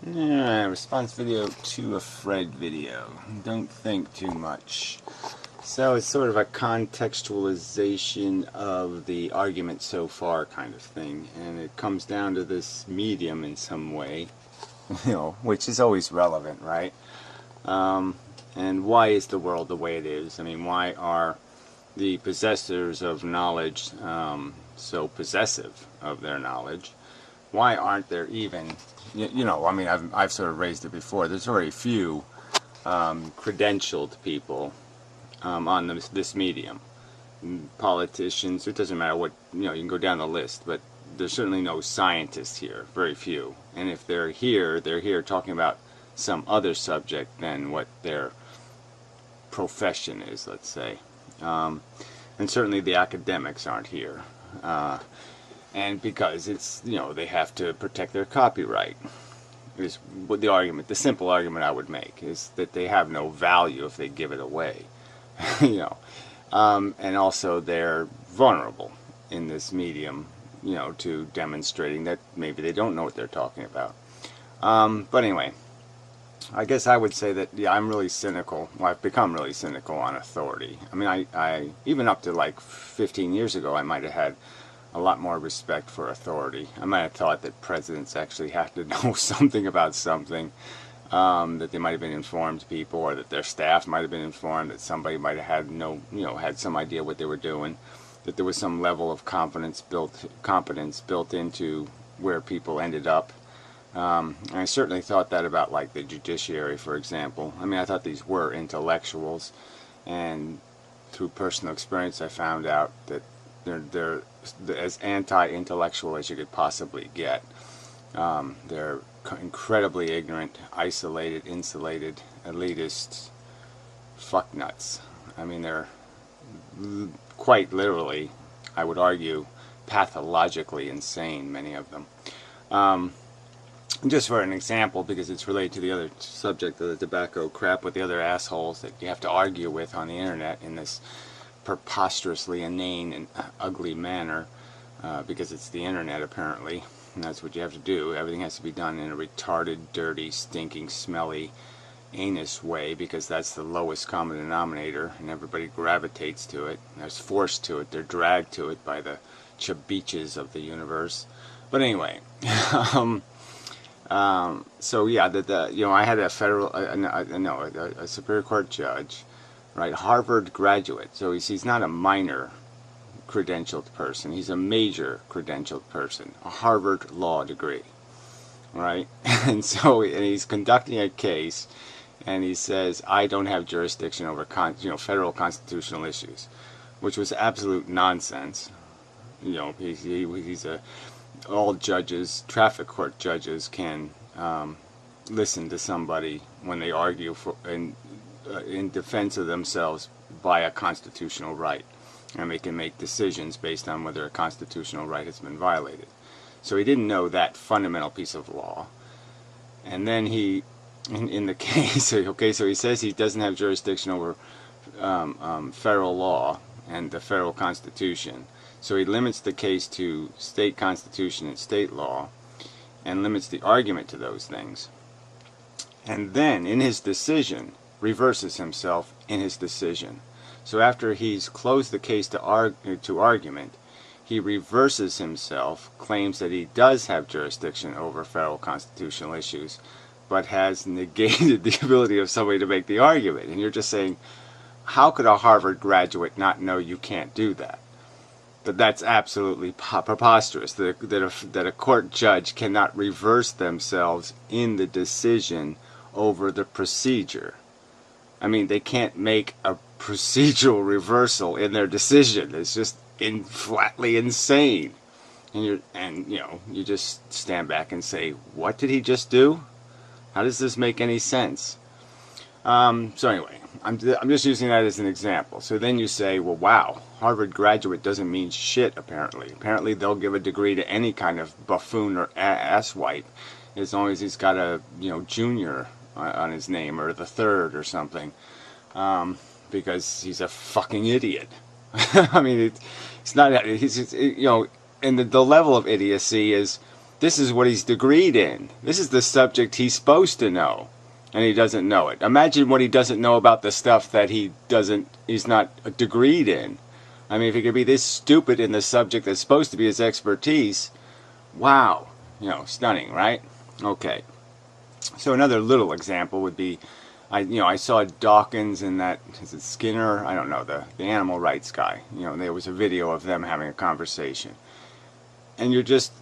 Response video to a Fred video. Don't think too much. So it's sort of a contextualization of the argument so far kind of thing, and it comes down to this medium in some way, which is always relevant, right? And why is the world the way it is? I mean, why are the possessors of knowledge so possessive of their knowledge? Why aren't there even, I mean, I've sort of raised it before, there's very few credentialed people on this medium. Politicians, it doesn't matter what, you can go down the list, but there's certainly no scientists here, very few. And if they're here talking about some other subject than what their profession is, let's say. And certainly the academics aren't here. And because it's, they have to protect their copyright. Is what the argument, the simple argument I would make is that they have no value if they give it away. And also they're vulnerable in this medium, to demonstrating that maybe they don't know what they're talking about. But anyway, I guess I would say that, I'm really cynical. Well, I've become really cynical on authority. I mean, I even up to like 15 years ago, I might have had a lot more respect for authority. I might have thought that presidents actually had to know something about something, that they might have been informed people, or that their staff might have been informed, that somebody might have had had some idea what they were doing, that there was some level of competence built into where people ended up. I certainly thought that about like the judiciary, for example. I mean, I thought these were intellectuals, and through personal experience I found out that they're as anti-intellectual as you could possibly get. They're incredibly ignorant, isolated, insulated, elitist fucknuts. I mean, they're quite literally, I would argue, pathologically insane, many of them. Just for an example, because it's related to the other subject of the tobacco crap with the other assholes that you have to argue with on the internet in this preposterously inane and ugly manner, because it's the internet apparently, and that's what you have to do. Everything has to be done in a retarded, dirty, stinking, smelly, anus way, because that's the lowest common denominator, and everybody gravitates to it. They're forced to it. They're dragged to it by the chabiches of the universe. But anyway, so yeah, I had a federal, a Superior Court judge, right, Harvard graduate. So he's not a minor credentialed person. He's a major credentialed person, a Harvard law degree, right? And he's conducting a case, and he says, I don't have jurisdiction over federal constitutional issues, which was absolute nonsense. All judges, traffic court judges, can listen to somebody when they argue in defense of themselves by a constitutional right, and they can make decisions based on whether a constitutional right has been violated. So he didn't know that fundamental piece of law, and then in the case, okay, so he says he doesn't have jurisdiction over federal law and the federal constitution. So he limits the case to state constitution and state law, and limits the argument to those things. And then, in his decision, reverses himself in his decision. So after he's closed the case to argument, he reverses himself, claims that he does have jurisdiction over federal constitutional issues, but has negated the ability of somebody to make the argument. And you're just saying, how could a Harvard graduate not know you can't do that? But that's absolutely preposterous, that a court judge cannot reverse themselves in the decision over the procedure. I mean, they can't make a procedural reversal in their decision. It's just flatly insane. And you just stand back and say, what did he just do? How does this make any sense? So anyway, I'm just using that as an example. So then you say, well, wow, Harvard graduate doesn't mean shit, apparently. Apparently they'll give a degree to any kind of buffoon or asswipe, as long as he's got a, junior on his name, or the third or something, because he's a fucking idiot. I mean, it's not, and the level of idiocy is This is what he's degreed in. This is the subject he's supposed to know, and he doesn't know it. Imagine what he doesn't know about the stuff that he's not degreed in. I mean, if he could be this stupid in the subject that's supposed to be his expertise, wow, stunning, right? Okay. So another little example would be, I saw Dawkins and that, is it Skinner? I don't know, the animal rights guy. There was a video of them having a conversation. And you're just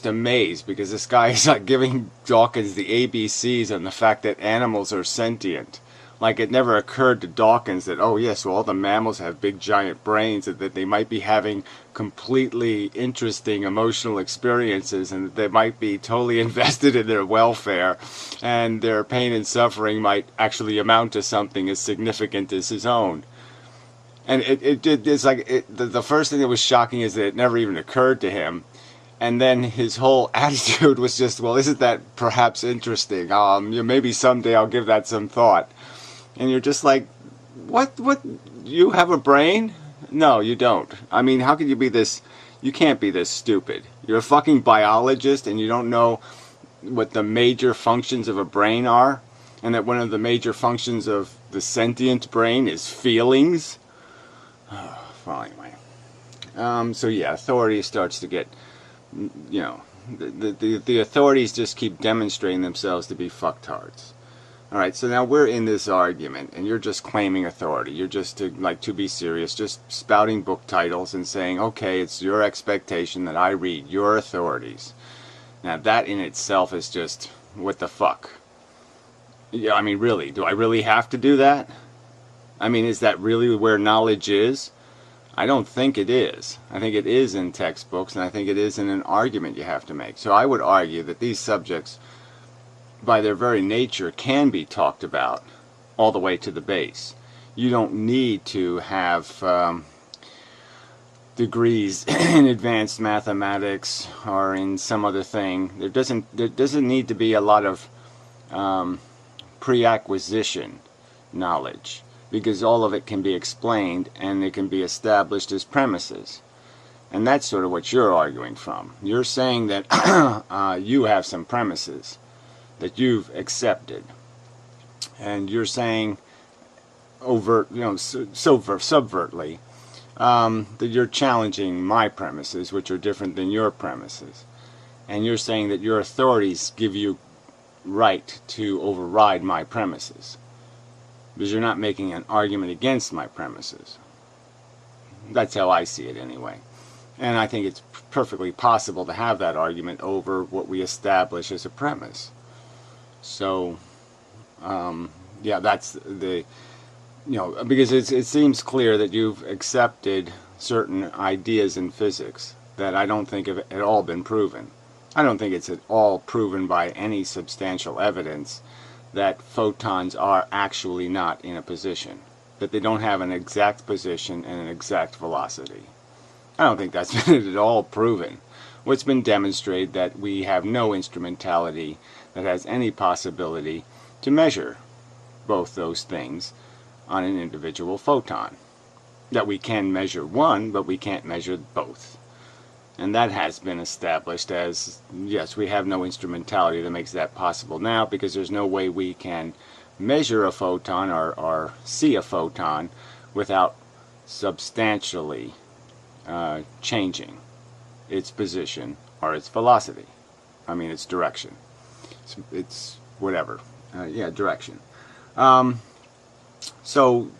amazed because this guy is like giving Dawkins the ABCs on the fact that animals are sentient. Like it never occurred to Dawkins that, oh yes, well all the mammals have big giant brains, and that they might be having completely interesting emotional experiences, and that they might be totally invested in their welfare, and their pain and suffering might actually amount to something as significant as his own. And it's like the first thing that was shocking is that it never even occurred to him. And then his whole attitude was just, well, isn't that perhaps interesting? Maybe someday I'll give that some thought. And you're just like, what? You have a brain? No, you don't. I mean, how could you be this? You can't be this stupid. You're a fucking biologist and you don't know what the major functions of a brain are? And that one of the major functions of the sentient brain is feelings? Well, anyway. So yeah, authority starts to get, the authorities just keep demonstrating themselves to be fucktards. Alright, so now we're in this argument, and you're just claiming authority. You're just, to be serious, just spouting book titles and saying, okay, it's your expectation that I read your authorities. Now that in itself is just, what the fuck? Yeah, I mean, really, do I really have to do that? I mean, is that really where knowledge is? I don't think it is. I think it is in textbooks, and I think it is in an argument you have to make. So I would argue that these subjects, by their very nature, can be talked about all the way to the base. You don't need to have degrees in advanced mathematics or in some other thing. There doesn't need to be a lot of pre-acquisition knowledge, because all of it can be explained and it can be established as premises. And that's sort of what you're arguing from. You're saying that you have some premises that you've accepted, and you're saying subvertly that you're challenging my premises, which are different than your premises, and you're saying that your authorities give you right to override my premises, because you're not making an argument against my premises. That's how I see it anyway. And I think it's perfectly possible to have that argument over what we establish as a premise. So, yeah, that's the, because it seems clear that you've accepted certain ideas in physics that I don't think have at all been proven. I don't think it's at all proven by any substantial evidence that photons are actually not in a position, that they don't have an exact position and an exact velocity. I don't think that's been at all proven. What's been demonstrated that we have no instrumentality that has any possibility to measure both those things on an individual photon. That we can measure one, but we can't measure both. And that has been established as, yes, we have no instrumentality that makes that possible now, because there's no way we can measure a photon or see a photon without substantially changing its position or its velocity. I mean, its direction. It's whatever. Yeah, direction. So,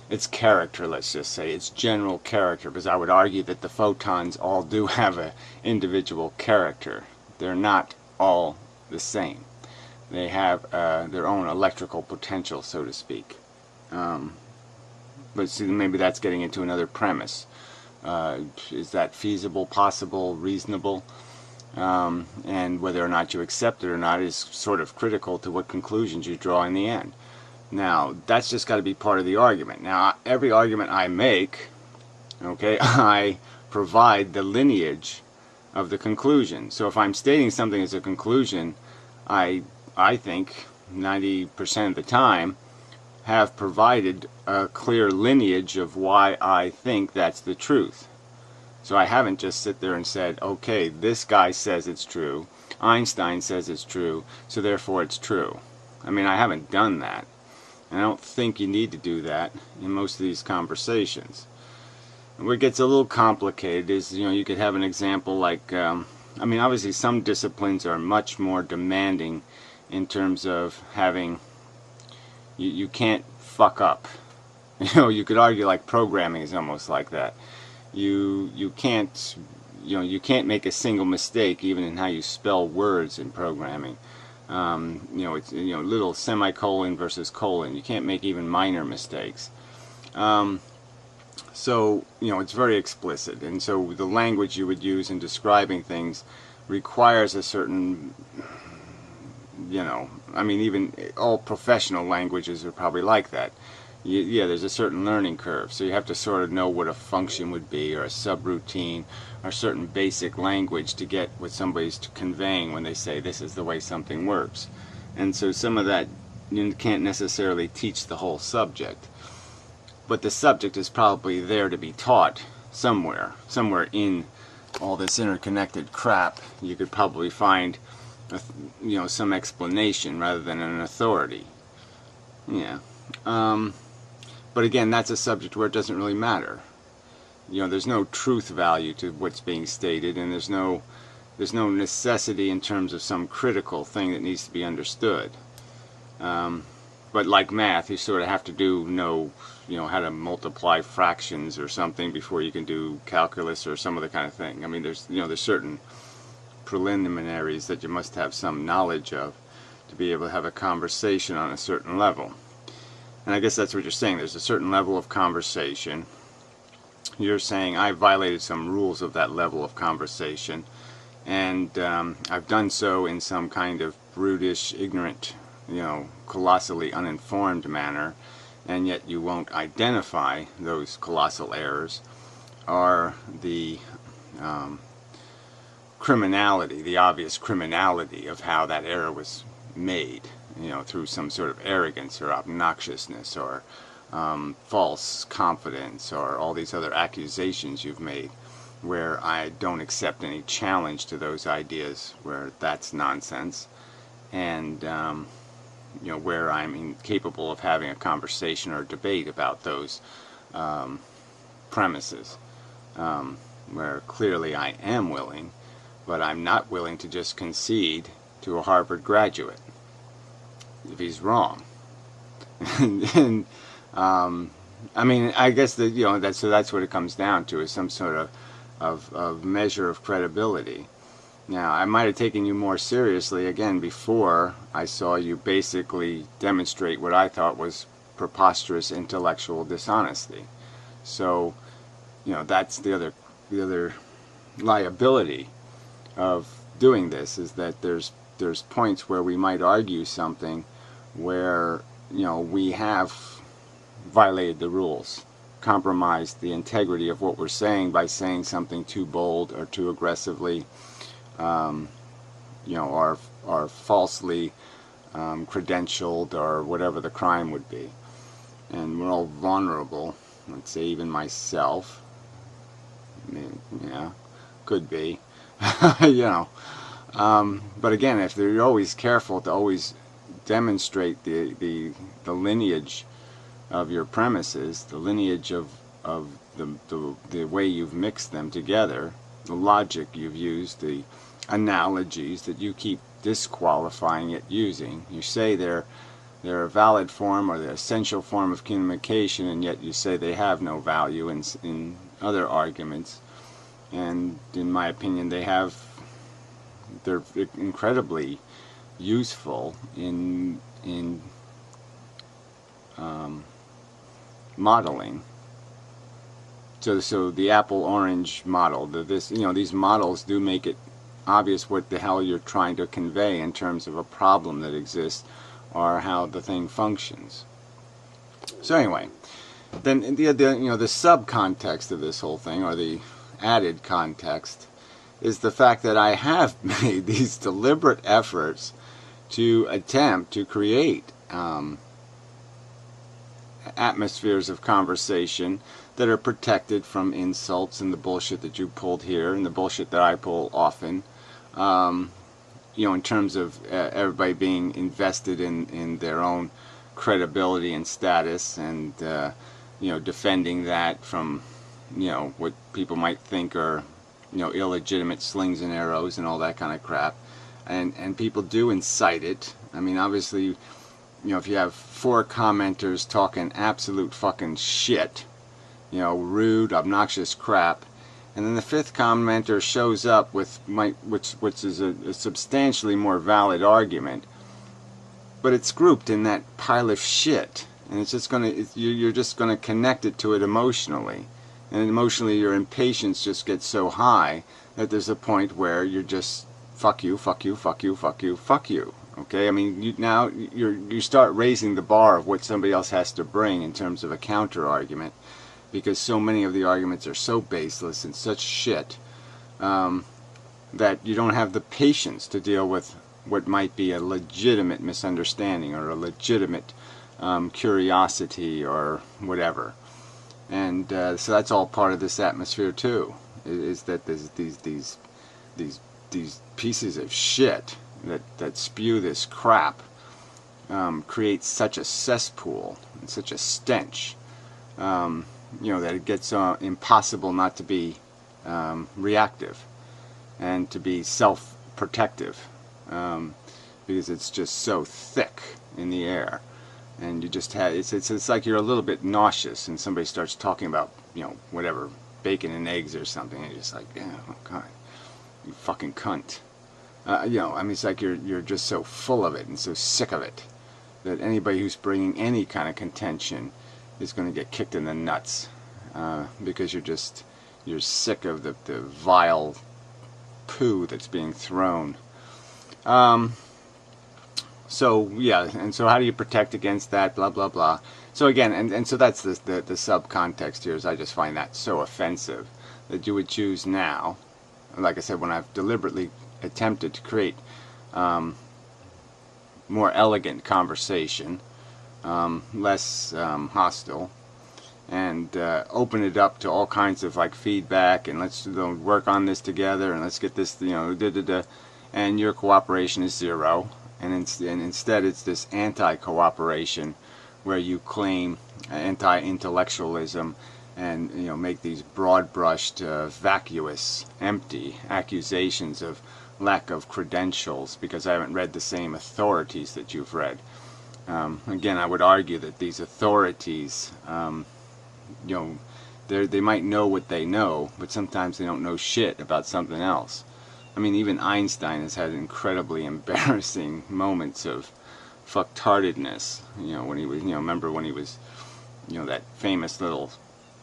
its character, let's just say, its general character, because I would argue that the photons all do have an individual character. They're not all the same. They have their own electrical potential, so to speak. But see, maybe that's getting into another premise. Is that feasible, possible, reasonable? And whether or not you accept it or not is sort of critical to what conclusions you draw in the end. Now, that's just got to be part of the argument. Now, every argument I make, okay, I provide the lineage of the conclusion. So if I'm stating something as a conclusion, I think 90% of the time have provided a clear lineage of why I think that's the truth. So I haven't just sit there and said, okay, this guy says it's true, Einstein says it's true, so therefore it's true. I mean, I haven't done that. And I don't think you need to do that in most of these conversations. And where it gets a little complicated is, you could have an example like, I mean, obviously some disciplines are much more demanding in terms of having, you can't fuck up. You could argue like programming is almost like that. You can't make a single mistake even in how you spell words in programming. It's little semicolon versus colon. You can't make even minor mistakes. So it's very explicit, and so the language you would use in describing things requires a certain, I mean, even all professional languages are probably like that. Yeah, there's a certain learning curve, so you have to sort of know what a function would be, or a subroutine, or certain basic language to get what somebody's conveying when they say this is the way something works. And so some of that you can't necessarily teach the whole subject, but the subject is probably there to be taught somewhere in all this interconnected crap. You could probably find some explanation rather than an authority. Yeah. But again, that's a subject where it doesn't really matter. There's no truth value to what's being stated, and there's no necessity in terms of some critical thing that needs to be understood. But like math, you sort of have to know how to multiply fractions or something before you can do calculus or some other kind of thing. I mean, there's certain preliminaries that you must have some knowledge of to be able to have a conversation on a certain level. And I guess that's what you're saying. There's a certain level of conversation. You're saying I violated some rules of that level of conversation, and I've done so in some kind of brutish, ignorant, colossally uninformed manner, and yet you won't identify those colossal errors or the criminality, the obvious criminality of how that error was made, through some sort of arrogance or obnoxiousness or false confidence or all these other accusations you've made, where I don't accept any challenge to those ideas, where that's nonsense, and where I'm incapable of having a conversation or debate about those premises, where clearly I am willing, but I'm not willing to just concede to a Harvard graduate if he's wrong. And I mean, I guess that that's what it comes down to, is some sort of measure of credibility. Now, I might have taken you more seriously again before I saw you basically demonstrate what I thought was preposterous intellectual dishonesty. So, that's the other liability of doing this, is that there's points where we might argue something where we have violated the rules, compromised the integrity of what we're saying by saying something too bold or too aggressively, or falsely credentialed, or whatever the crime would be. And we're all vulnerable. Let's say even myself. I mean, could be. But again, if you're always careful to always demonstrate the lineage of your premises, the lineage of the way you've mixed them together, the logic you've used, the analogies that you keep disqualifying it using. You say they're a valid form or the essential form of communication, and yet you say they have no value in other arguments. And in my opinion, they're incredibly useful in modeling. So the apple-orange model, these models do make it obvious what the hell you're trying to convey in terms of a problem that exists or how the thing functions. So anyway, then the subcontext of this whole thing, or the added context, is the fact that I have made these deliberate efforts to attempt to create atmospheres of conversation that are protected from insults and the bullshit that you pulled here and the bullshit that I pull often. You know, in terms of everybody being invested in their own credibility and status, and you know, defending that from, you know, what people might think are, you know, illegitimate slings and arrows and all that kind of crap, and people do incite it. I mean, obviously, you know, if you have 4 commenters talking absolute fucking shit, you know, rude, obnoxious crap, and then the 5th commenter shows up with which is a substantially more valid argument, but it's grouped in that pile of shit, and it's just you're just gonna connect it to it emotionally, and emotionally your impatience just gets so high that there's a point where you're just fuck you, fuck you, fuck you, fuck you, fuck you. Okay, I mean, you start raising the bar of what somebody else has to bring in terms of a counter argument, because so many of the arguments are so baseless and such shit that you don't have the patience to deal with what might be a legitimate misunderstanding or a legitimate curiosity or whatever. And so that's all part of this atmosphere too, is that there's these pieces of shit that spew this crap, create such a cesspool and such a stench, you know, that it gets impossible not to be reactive and to be self-protective, because it's just so thick in the air, and you just have it's like you're a little bit nauseous, and somebody starts talking about, you know, whatever, bacon and eggs or something, and you're just like, yeah, oh God, you fucking cunt. You know, I mean, it's like you're just so full of it and so sick of it that anybody who's bringing any kind of contention is going to get kicked in the nuts, because you're sick of the vile poo that's being thrown. So yeah, and so how do you protect against that? Blah blah blah. So again, and so that's the subcontext here. Is I just find that so offensive that you would choose now, like I said, when I've deliberately attempted to create more elegant conversation, less hostile, and open it up to all kinds of like feedback, and let's work on this together, and let's get this, you know, and your cooperation is 0, and instead it's this anti-cooperation where you claim anti-intellectualism and, you know, make these broad-brushed, vacuous, empty accusations of lack of credentials because I haven't read the same authorities that you've read. Again, I would argue that these authorities, you know, they might know what they know, but sometimes they don't know shit about something else. I mean, even Einstein has had incredibly embarrassing moments of fucktardedness. You know, when he was, you know, remember when he was, you know, that famous little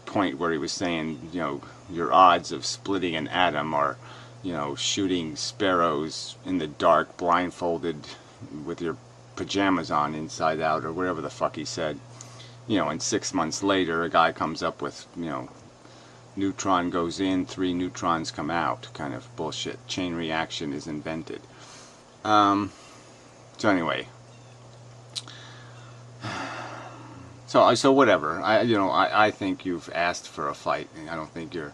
point where he was saying, you know, your odds of splitting an atom are, you know, shooting sparrows in the dark, blindfolded, with your pajamas on inside out, or whatever the fuck he said. You know, and 6 months later, a guy comes up with, you know, neutron goes in, 3 neutrons come out, kind of bullshit. Chain reaction is invented. So anyway, so whatever. I think you've asked for a fight, and I don't think you're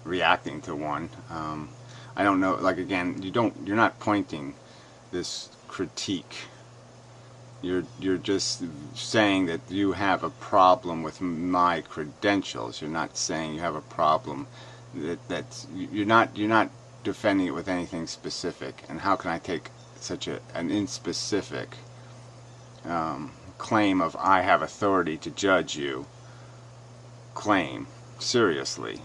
reacting to one. I don't know. Like again, you're not pointing this critique. You're just saying that you have a problem with my credentials. You're not saying you have a problem that you're not defending it with anything specific. And how can I take such an inspecific claim of I have authority to judge you claim seriously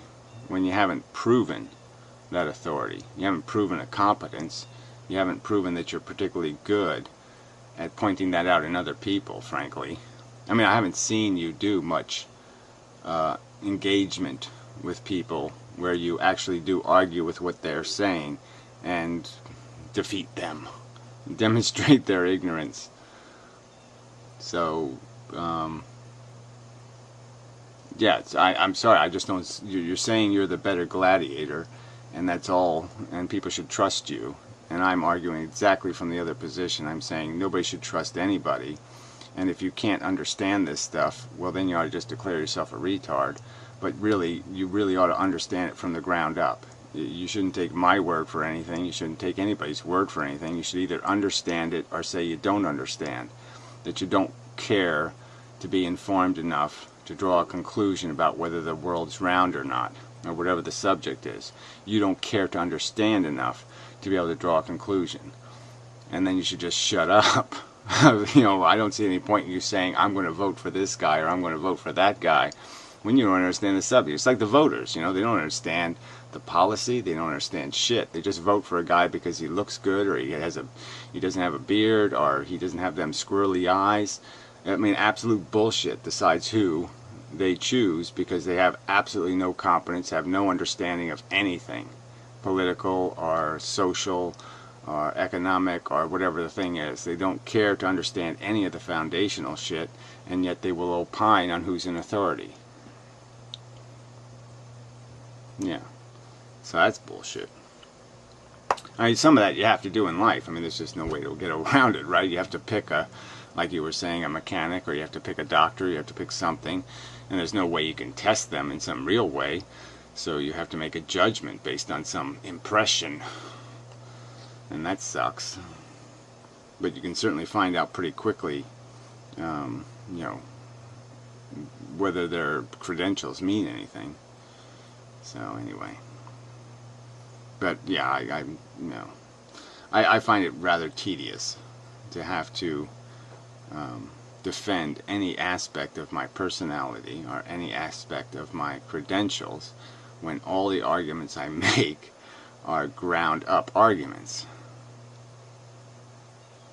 when you haven't proven that authority? You haven't proven a competence. You haven't proven that you're particularly good at pointing that out in other people, frankly. I mean, I haven't seen you do much engagement with people where you actually do argue with what they're saying and defeat them, demonstrate their ignorance. So, yeah, I'm sorry, I just don't, you're saying you're the better gladiator, and that's all, and people should trust you. And I'm arguing exactly from the other position. I'm saying nobody should trust anybody. And if you can't understand this stuff, well, then you ought to just declare yourself a retard. but really, you really ought to understand it from the ground up. You shouldn't take my word for anything. You shouldn't take anybody's word for anything. You should either understand it or say you don't understand, that you don't care to be informed enough to draw a conclusion about whether the world's round or not, or whatever the subject is. You don't care to understand enough to be able to draw a conclusion. And then you should just shut up. You know, I don't see any point in you saying, I'm going to vote for this guy or I'm going to vote for that guy, when you don't understand the subject. It's like the voters, you know, they don't understand the policy, they don't understand shit. They just vote for a guy because he looks good, or he doesn't have a beard, or he doesn't have them squirrely eyes. I mean, absolute bullshit decides who they choose, because they have absolutely no competence, have no understanding of anything, political or social or economic or whatever the thing is. They don't care to understand any of the foundational shit, and yet they will opine on who's in authority. Yeah, so that's bullshit. I mean, some of that you have to do in life. I mean, there's just no way to get around it, right? You have to pick like you were saying, a mechanic, or you have to pick a doctor, you have to pick something, and there's no way you can test them in some real way, so you have to make a judgment based on some impression, and that sucks. But you can certainly find out pretty quickly, you know, whether their credentials mean anything. So anyway, but yeah, you know, I find it rather tedious to have to defend any aspect of my personality or any aspect of my credentials when all the arguments I make are ground up arguments,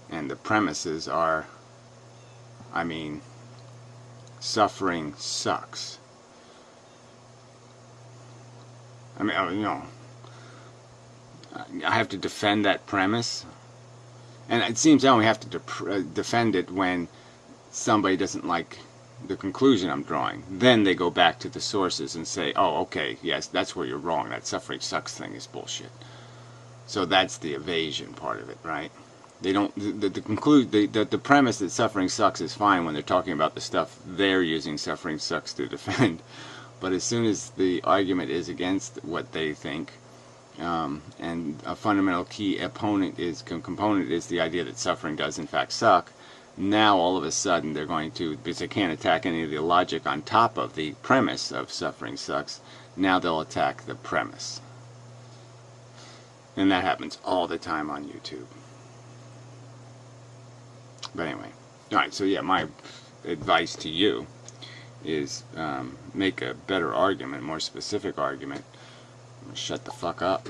and the premises are, I mean, suffering sucks. I mean, you know, I have to defend that premise, and it seems I only have to defend it when somebody doesn't like the conclusion I'm drawing. Then they go back to the sources and say, oh, okay, yes, that's where you're wrong. That suffering sucks thing is bullshit. So that's the evasion part of it, right? They don't, the premise that suffering sucks is fine when they're talking about the stuff they're using suffering sucks to defend. But as soon as the argument is against what they think, and a fundamental key component is the idea that suffering does in fact suck, now all of a sudden they're going to, because they can't attack any of the logic on top of the premise of suffering sucks, now they'll attack the premise. And that happens all the time on YouTube. But anyway, alright, so yeah, my advice to you is make a better argument, more specific argument. Shut the fuck up.